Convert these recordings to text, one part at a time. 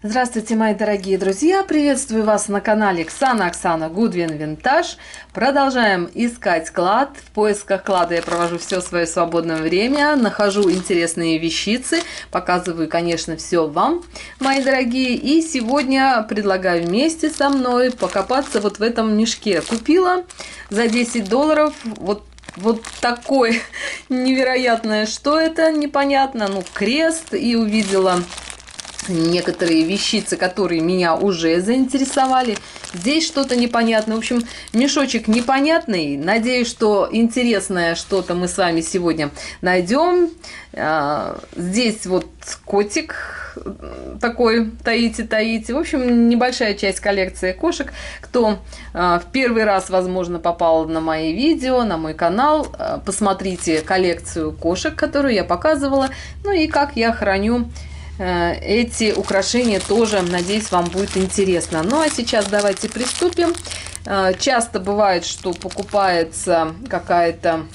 Здравствуйте, мои дорогие друзья! Приветствую вас на канале Оксана Goodwin Vintage. Продолжаем искать клад. В поисках клада я провожу все свое свободное время, нахожу интересные вещицы, показываю, конечно, все вам, мои дорогие. И сегодня предлагаю вместе со мной покопаться вот в этом мешке. Купила за $10 вот такой невероятное, что это, непонятно, крест, и увидела некоторые вещицы, которые меня уже заинтересовали. Здесь что-то непонятное. В общем, мешочек непонятный. Надеюсь, что интересное что-то мы с вами сегодня найдем. Здесь вот котик такой, таите. В общем, небольшая часть коллекции кошек. Кто в первый раз, возможно, попал на мои видео, на мой канал, посмотрите коллекцию кошек, которую я показывала. Ну и как я храню эти украшения тоже, надеюсь, вам будет интересно. Ну а сейчас давайте приступим. Часто бывает, что покупается какая-то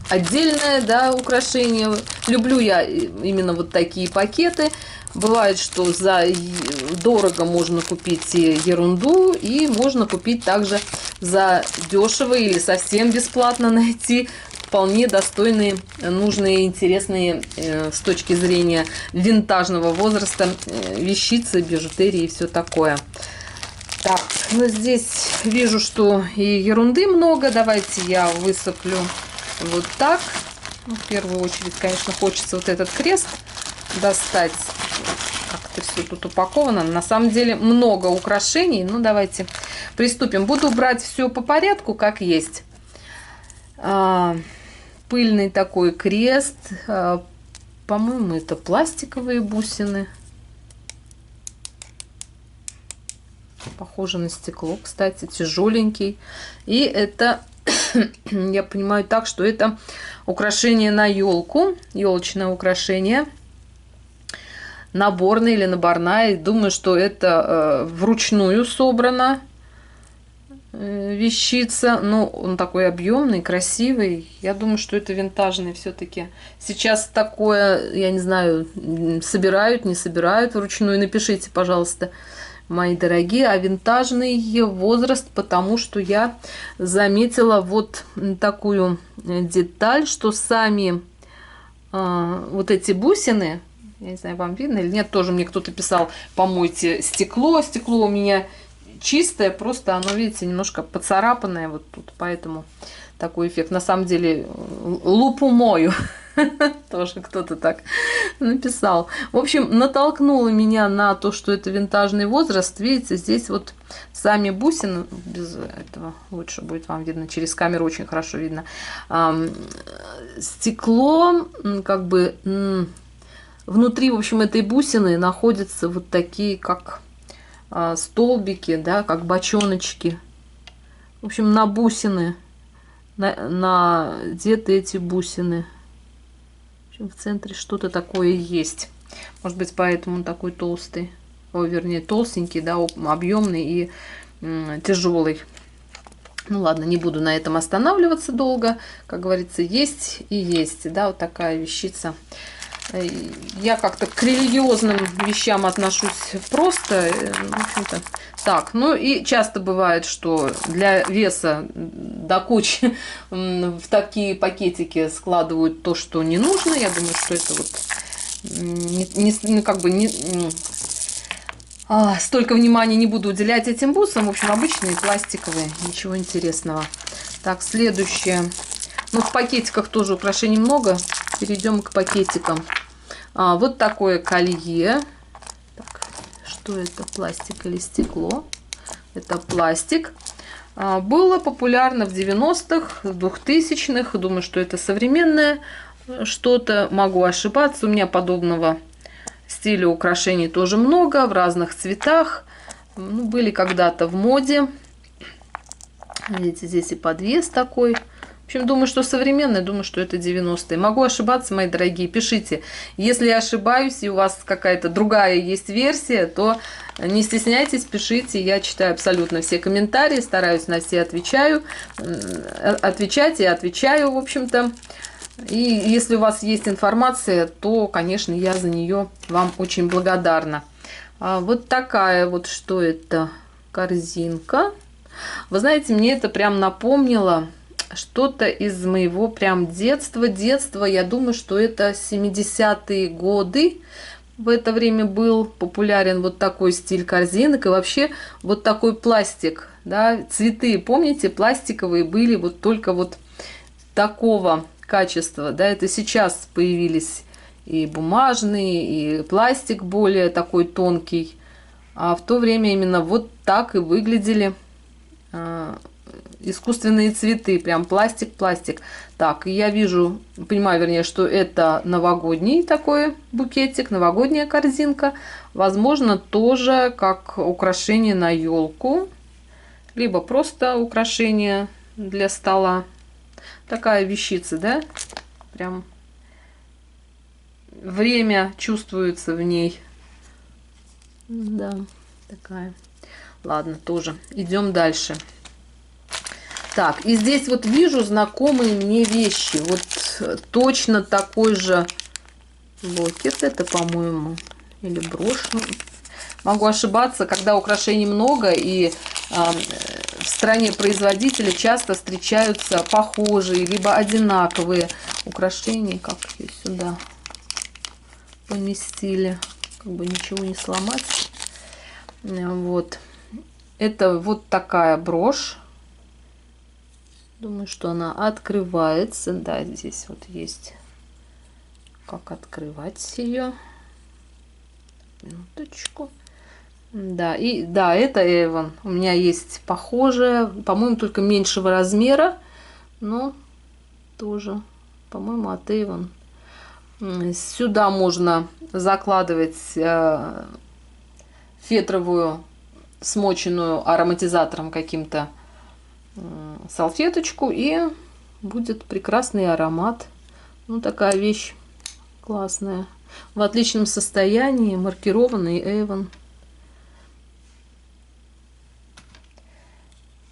отдельное, да, украшение. Люблю я именно вот такие пакеты. Бывает, что за дорого можно купить ерунду, и можно купить также за дешево или совсем бесплатно найти вполне достойные, нужные, интересные с точки зрения винтажного возраста вещицы, бижутерии и все такое. Так, ну здесь вижу, что и ерунды много. Давайте я высыплю вот так. В первую очередь, конечно, хочется вот этот крест достать. Как-то все тут упаковано. На самом деле много украшений. Ну, давайте приступим. Буду брать все по порядку, как есть. Пыльный такой крест. По-моему, это пластиковые бусины. Похоже на стекло, кстати, тяжеленький. И это, я понимаю так, что это украшение на елку. Елочное украшение. Наборное или наборная. Думаю, что это вручную собрано. Вещица, ну, он такой объемный, красивый. Я думаю, что это винтажный все-таки. Сейчас такое, я не знаю, собирают, не собирают вручную. Напишите, пожалуйста, мои дорогие, а винтажный возраст, потому что я заметила вот такую деталь, что сами вот эти бусины, я не знаю, вам видно или нет, тоже мне кто-то писал, помойте стекло. Стекло у меня чистое, просто оно, видите, немножко поцарапанное вот тут, поэтому такой эффект. На самом деле лупу мою. Тоже кто-то так написал. В общем, натолкнуло меня на то, что это винтажный возраст. Видите, здесь вот сами бусины, без этого лучше будет вам видно, через камеру очень хорошо видно. Стекло, как бы внутри, в общем, этой бусины находятся вот такие, как столбики, да, как бочоночки. В общем, на бусины надеты эти бусины. В общем, в центре что-то такое есть. Может быть, поэтому он такой толстый. Ой, вернее, толстенький, да, объемный и тяжелый. Ну ладно, не буду на этом останавливаться долго. Как говорится, есть и есть, да, вот такая вещица. Я как-то к религиозным вещам отношусь просто, в общем-то, так. Ну и часто бывает, что для веса до кучи в такие пакетики складывают то, что не нужно. Я думаю, что это вот столько внимания не буду уделять этим бусам. В общем, обычные пластиковые, ничего интересного. Так, следующее. Ну, в пакетиках тоже украшений много. Перейдем к пакетикам. Вот такое колье. Так, что это, пластик или стекло? Это пластик. Было популярно в 90-х, 2000-х. Думаю, что это современное что-то. Могу ошибаться. У меня подобного стиля украшений тоже много, в разных цветах. Ну, были когда-то в моде. Видите, здесь и подвес такой. В общем, думаю, что современная, думаю, что это 90-е. Могу ошибаться, мои дорогие, пишите. Если я ошибаюсь и у вас какая-то другая есть версия, то не стесняйтесь, пишите. Я читаю абсолютно все комментарии, стараюсь на все отвечать и отвечаю, в общем-то. И если у вас есть информация, то, конечно, я за нее вам очень благодарна. Вот такая вот, что это, корзинка. Вы знаете, мне это прям напомнило что-то из моего прям детства. Я думаю, что это 70-е годы. В это время был популярен вот такой стиль корзинок и вообще вот такой пластик. Да? Цветы, помните, пластиковые были вот только вот такого качества. Да? Это сейчас появились и бумажные, и пластик более такой тонкий. А в то время именно вот так и выглядели искусственные цветы, прям пластик. Так, я вижу, понимаю, вернее, что это новогодний такой букетик, новогодняя корзинка. Возможно, тоже как украшение на елку, либо просто украшение для стола. Такая вещица, да? Прям время чувствуется в ней. Да, такая. Ладно, тоже. Идем дальше. Так, и здесь вот вижу знакомые мне вещи. Вот точно такой же локет это, по-моему, или брошь. Могу ошибаться, когда украшений много, и в стране производителя часто встречаются похожие, либо одинаковые украшения. Как ее сюда поместили, как бы ничего не сломать. Вот. Это вот такая брошь. Думаю, что она открывается. Да, здесь вот есть как открывать ее. Минуточку. Да, и да, это Avon. У меня есть похожее, по-моему, только меньшего размера, но тоже, по-моему, от Avon. Сюда можно закладывать фетровую, смоченную ароматизатором каким-то салфеточку, и будет прекрасный аромат. Ну, такая вещь классная. В отличном состоянии, маркированный Avon.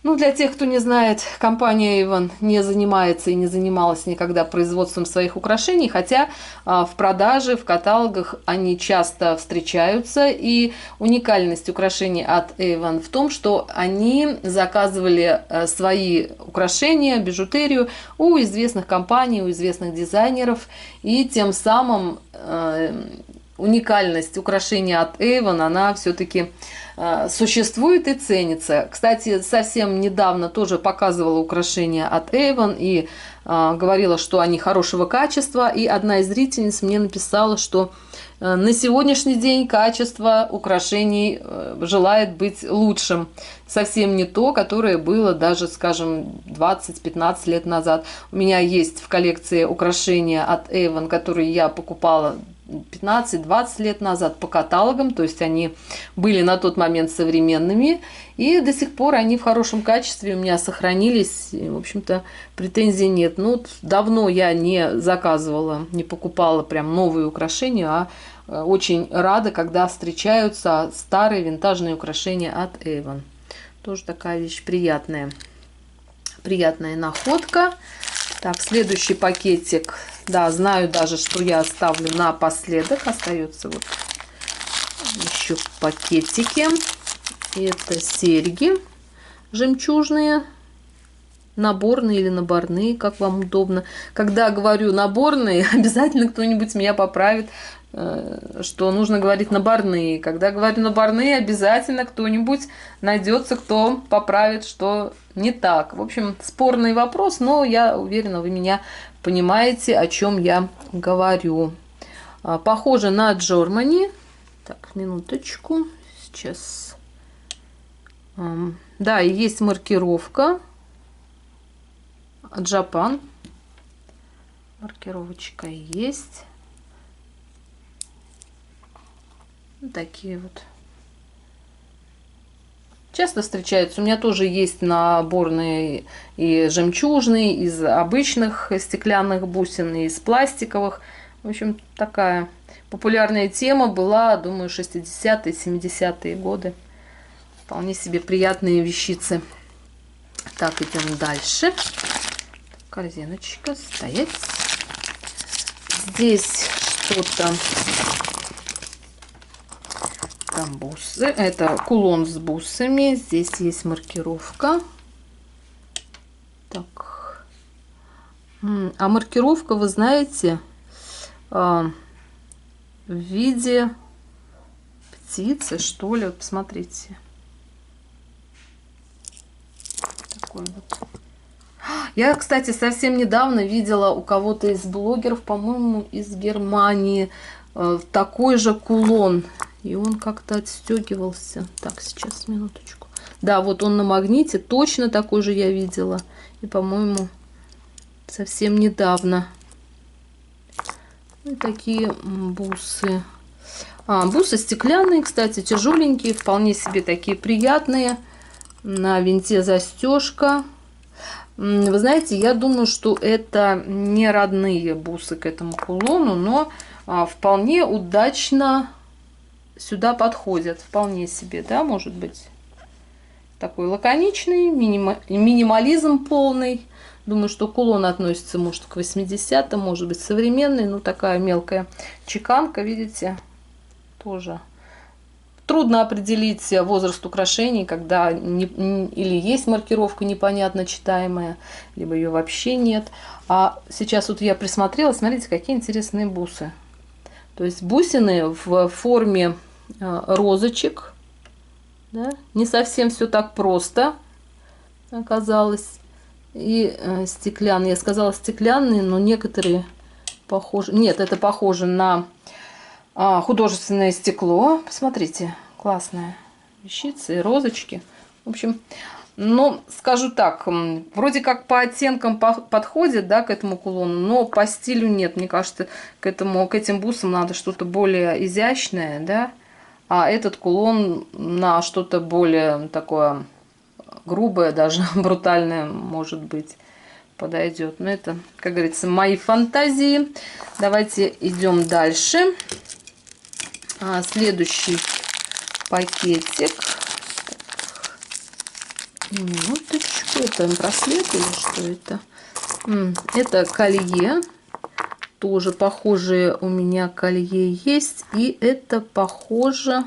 Ну, для тех, кто не знает, компания Avon не занимается и не занималась никогда производством своих украшений, хотя в продаже, в каталогах они часто встречаются. И уникальность украшений от Avon в том, что они заказывали свои украшения, бижутерию у известных компаний, у известных дизайнеров, и тем самым уникальность украшения от Avon, она все-таки существует и ценится. Кстати, совсем недавно тоже показывала украшения от Avon и говорила, что они хорошего качества. И одна из зрительниц мне написала, что на сегодняшний день качество украшений желает быть лучшим. Совсем не то, которое было даже, скажем, 20-15 лет назад. У меня есть в коллекции украшения от Avon, которые я покупала 15-20 лет назад по каталогам, то есть они были на тот момент современными, и до сих пор они в хорошем качестве у меня сохранились, и, в общем-то, претензий нет. Ну, давно я не заказывала, не покупала прям новые украшения, а очень рада, когда встречаются старые винтажные украшения от Avon. Тоже такая вещь приятная. Приятная находка. Так, следующий пакетик. Да, знаю даже, что я оставлю напоследок. Остается вот еще пакетики. Это серьги жемчужные. Наборные или наборные, как вам удобно. Когда говорю наборные, обязательно кто-нибудь меня поправит, что нужно говорить наборные. Когда говорю наборные, обязательно кто-нибудь найдется, кто поправит, что не так. В общем, спорный вопрос, но я уверена, вы меня понимаете, о чем я говорю. Похоже на Germany. Так, минуточку. Сейчас. Да, и есть маркировка. Japan. Маркировочка есть. Такие вот. Часто встречаются. У меня тоже есть наборные и жемчужные, из обычных стеклянных бусин, и из пластиковых. В общем, такая популярная тема была, думаю, 60-е, 70-е годы. Вполне себе приятные вещицы. Так, идем дальше. Корзиночка, стоять. Здесь что-то. Там бусы. Это кулон с бусами. Здесь есть маркировка. Так. А маркировка, вы знаете, в виде птицы, что ли. Вот посмотрите. Такой вот. Я, кстати, совсем недавно видела у кого-то из блогеров, по-моему, из Германии, такой же кулон. И он как-то отстегивался. Так, сейчас, минуточку. Да, вот он на магните. Точно такой же я видела. И, по-моему, совсем недавно. И такие бусы. Бусы стеклянные, кстати, тяжеленькие. Вполне себе такие приятные. На винте застежка. Вы знаете, я думаю, что это не родные бусы к этому кулону, но вполне удачно сюда подходят. Вполне себе, да, может быть. Такой лаконичный, минимализм полный. Думаю, что кулон относится, может, к 80-м, может быть, современный. Ну, такая мелкая чеканка, видите, тоже. Трудно определить возраст украшений, когда или есть маркировка непонятно читаемая, либо ее вообще нет. А сейчас вот я присмотрела, смотрите, какие интересные бусы. То есть бусины в форме розочек. Да? Не совсем все так просто оказалось. И стеклянные. Я сказала стеклянные, но некоторые похожи. Нет, это похоже на художественное стекло. Посмотрите, классная вещица и розочки. В общем, ну, скажу так, вроде как по оттенкам подходит, да, к этому кулону, но по стилю нет. Мне кажется, к этим бусам надо что-то более изящное, да. А этот кулон на что-то более такое грубое, даже брутальное, может быть, подойдет. Но это, как говорится, мои фантазии. Давайте идем дальше. Следующий пакетик. Минуточку. Это браслет или что это? Это колье. Тоже похожие у меня колье есть. И это похоже...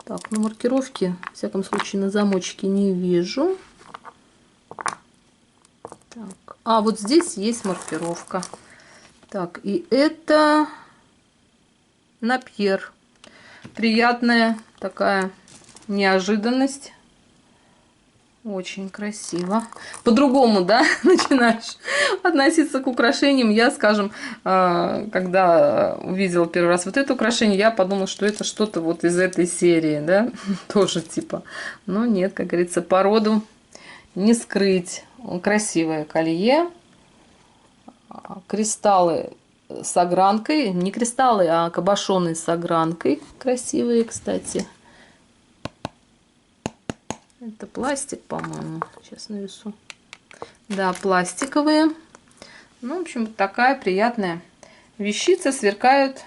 Так, на маркировке, в всяком случае, на замочке не вижу. Так. Вот здесь есть маркировка. Так, и это напьер. Приятная такая неожиданность. Очень красиво. По-другому, да, начинаешь относиться к украшениям. Я, скажем, когда увидела первый раз вот это украшение, я подумала, что это что-то вот из этой серии, да, тоже типа. Но нет, как говорится, породу не скрыть. Красивое колье. Кристаллы с огранкой. Не кристаллы, а кабошоны с огранкой. Красивые, кстати. Это пластик, по-моему. Сейчас на весу. Да, пластиковые. Ну, в общем, такая приятная вещица. Сверкают.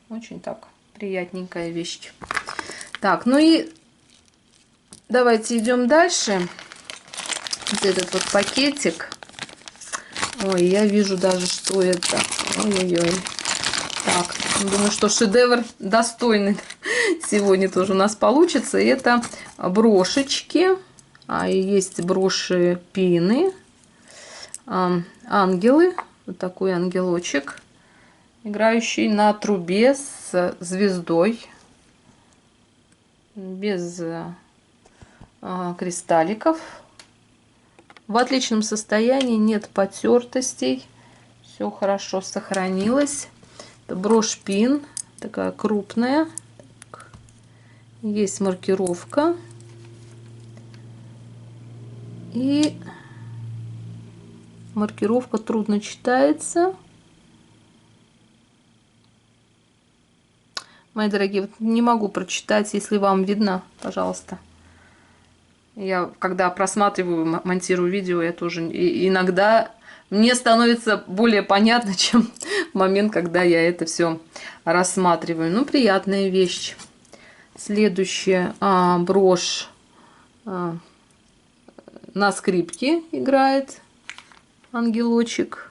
Очень так приятненькая вещь. Так, ну и давайте идем дальше. Вот этот вот пакетик. Ой, я вижу даже, что это. Ой-ой-ой. Так, думаю, что шедевр достойный сегодня тоже у нас получится. Это брошечки. И есть броши пины. Ангелы. Вот такой ангелочек, играющий на трубе с звездой. Без кристалликов. В отличном состоянии, нет потертостей. Все хорошо сохранилось. Это брошь пин, такая крупная. Так. Есть маркировка. И маркировка трудно читается. Мои дорогие, вот не могу прочитать, если вам видно, пожалуйста. Я, когда просматриваю, монтирую видео, я тоже иногда мне становится более понятно, чем в момент, когда я это все рассматриваю. Ну, приятная вещь. Следующая брошь на скрипке играет ангелочек.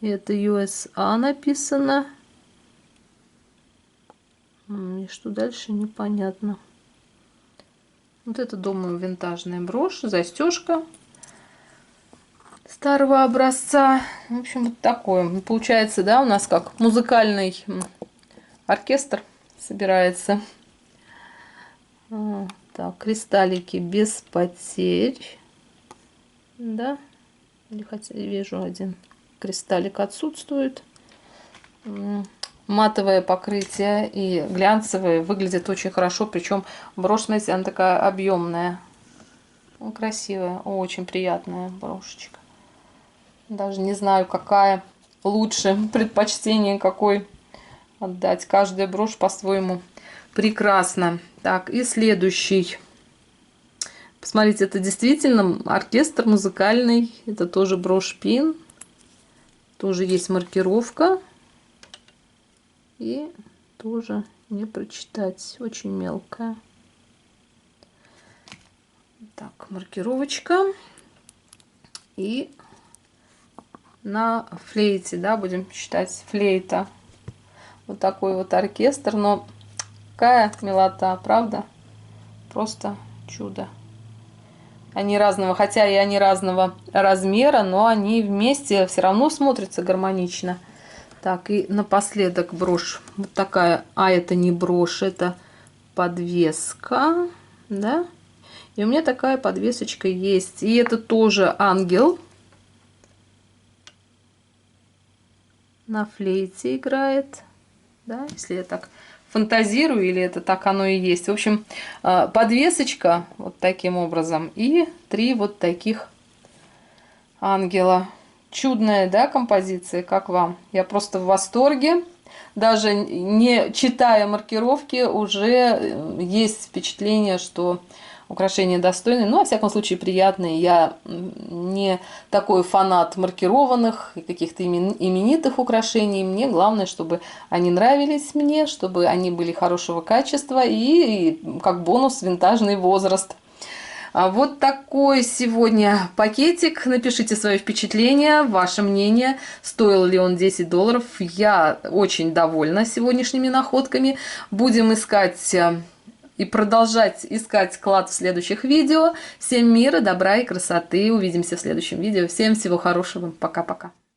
Это USA написано. И что дальше, непонятно. Вот это, думаю, винтажная брошь, застежка старого образца. В общем, вот такое. Получается, да, у нас как музыкальный оркестр собирается. Так, кристаллики без потерь. Да, или хотя я вижу один кристаллик отсутствует. Матовое покрытие и глянцевое, выглядит очень хорошо, причем брошь, смотрите, она такая объемная, красивая, очень приятная брошечка. Даже не знаю, какая лучше, предпочтение какой отдать. Каждая брошь по-своему прекрасна. Так, и следующий. Посмотрите, это действительно оркестр музыкальный. Это тоже брошь пин. Тоже есть маркировка. И тоже не прочитать. Очень мелкая. Так, маркировочка. И на флейте, да, будем считать флейта. Вот такой вот оркестр. Но какая милота, правда? Просто чудо. Они разного, хотя и они разного размера, но они вместе все равно смотрятся гармонично. Так, и напоследок брошь вот такая. А это не брошь, это подвеска, да? И у меня такая подвесочка есть. И это тоже ангел. На флейте играет, да, если я так фантазирую, или это так оно и есть. В общем, подвесочка вот таким образом и 3 вот таких ангела. Чудная, да, композиция, как вам? Я просто в восторге. Даже не читая маркировки, уже есть впечатление, что украшения достойные, но, во всяком случае, приятные. Я не такой фанат маркированных и каких-то именитых украшений. Мне главное, чтобы они нравились мне, чтобы они были хорошего качества и как бонус, винтажный возраст. Вот такой сегодня пакетик. Напишите свое впечатление, ваше мнение, стоил ли он $10. Я очень довольна сегодняшними находками. Будем искать и продолжать искать клад в следующих видео. Всем мира, добра и красоты. Увидимся в следующем видео. Всем всего хорошего. Пока-пока.